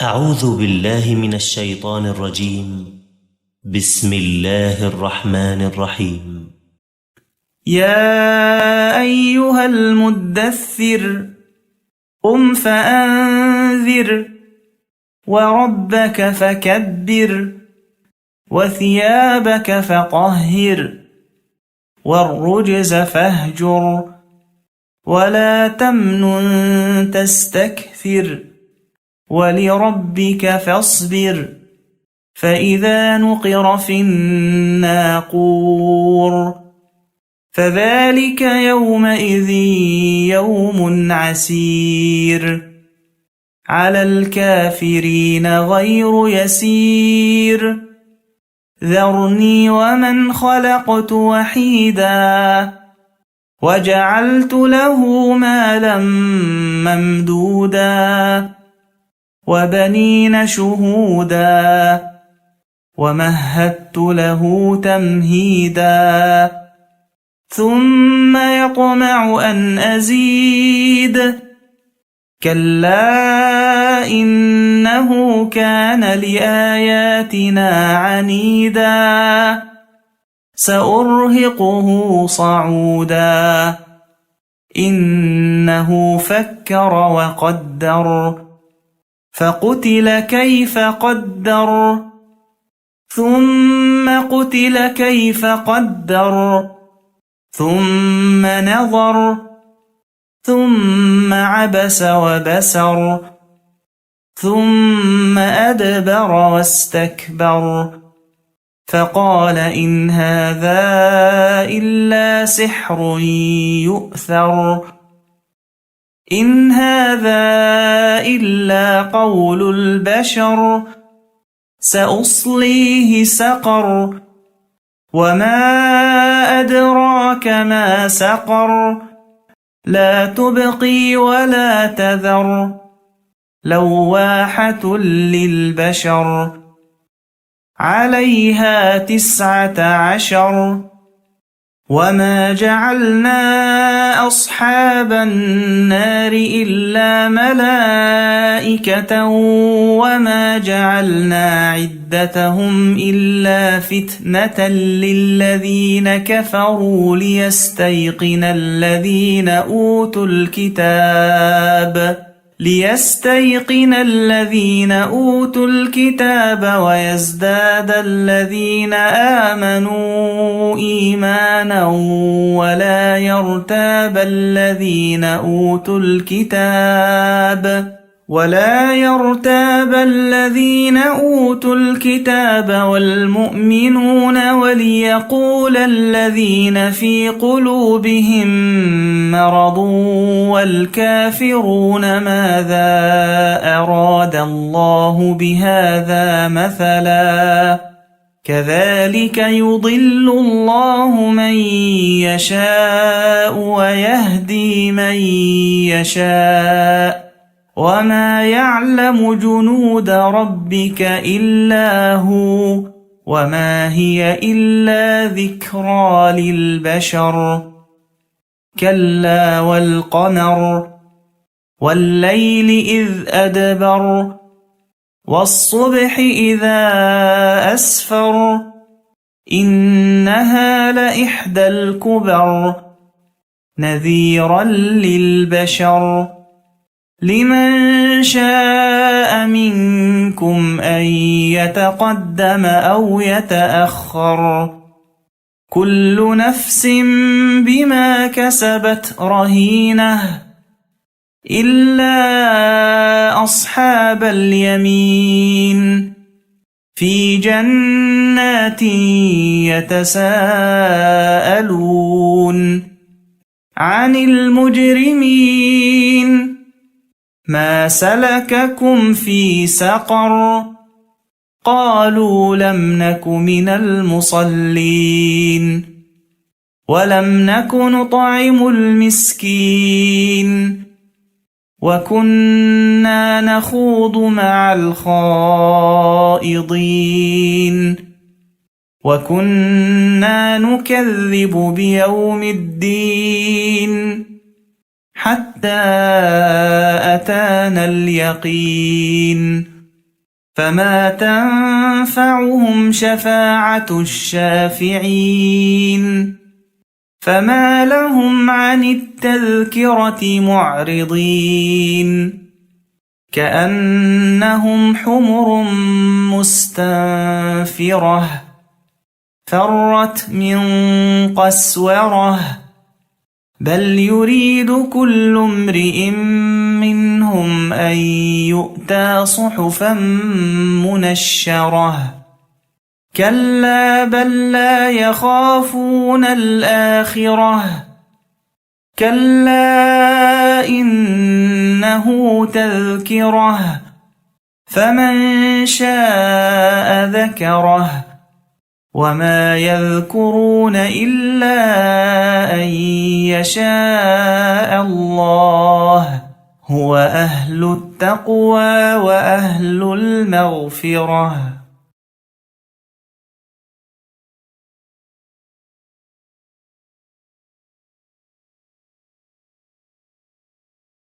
أعوذ بالله من الشيطان الرجيم. بسم الله الرحمن الرحيم. يا أيها المدثر قم فأنذر وربك فكبر وثيابك فطهر والرجز فاهجر ولا تمنن تستكثر ولربك فاصبر فإذا نقر في الناقور فذلك يومئذ يوم عسير على الكافرين غير يسير ذرني ومن خلقت وحيدا وجعلت له مالا ممدودا وبنين شهودا ومهدت له تمهيدا ثم يطمع أن أزيد كلا إنه كان لآياتنا عنيدا سأرهقه صعودا إنه فكر وقدر فقتل كيف قدر ثم قتل كيف قدر ثم نظر ثم عبس وبسر ثم أدبر واستكبر فقال إن هذا إلا سحر يؤثر إن هذا إلا قول البشر سأصليه سقر وما أدراك ما سقر لا تبقي ولا تذر لواحة للبشر عليها 19 وما جعلنا أصحاب النار إلا ملائكة وما جعلنا عدتهم إلا فتنة للذين كفروا ليستيقن الذين أوتوا الكتاب ويزداد الذين آمنوا إيمانا ولا يرتاب الذين أوتوا الكتاب والمؤمنون وليقول الذين في قلوبهم مرض والكافرون ماذا أراد الله بهذا مثلا كذلك يضل الله من يشاء ويهدي من يشاء وما يعلم جنود ربك إلا هو وما هي إلا ذكرى للبشر كلا والقمر والليل إذ أدبر والصبح إذا أسفر إنها لإحدى الكبر نذيرا للبشر لمن شاء منكم أن يتقدم أو يتأخر كل نفس بما كسبت رهينة إلا أصحاب اليمين في جنات يتساءلون عن المجرمين ما سلككم في سقر قالوا لم نك من المصلين ولم نك نطعم المسكين وكنا نخوض مع الخائضين وكنا نكذب بيوم الدين حتى أتانا اليقين فما تنفعهم شفاعة الشافعين فما لهم عن التذكرة معرضين كأنهم حمر مستنفرة فرت من قسورة بل يريد كل امرئ منهم أن يؤتى صحفا منشرة كلا بل لا يخافون الآخرة كلا إنه تذكرة فمن شاء ذكره وما يذكرون إلا أن يشاء الله هو أهل التقوى وأهل المغفرة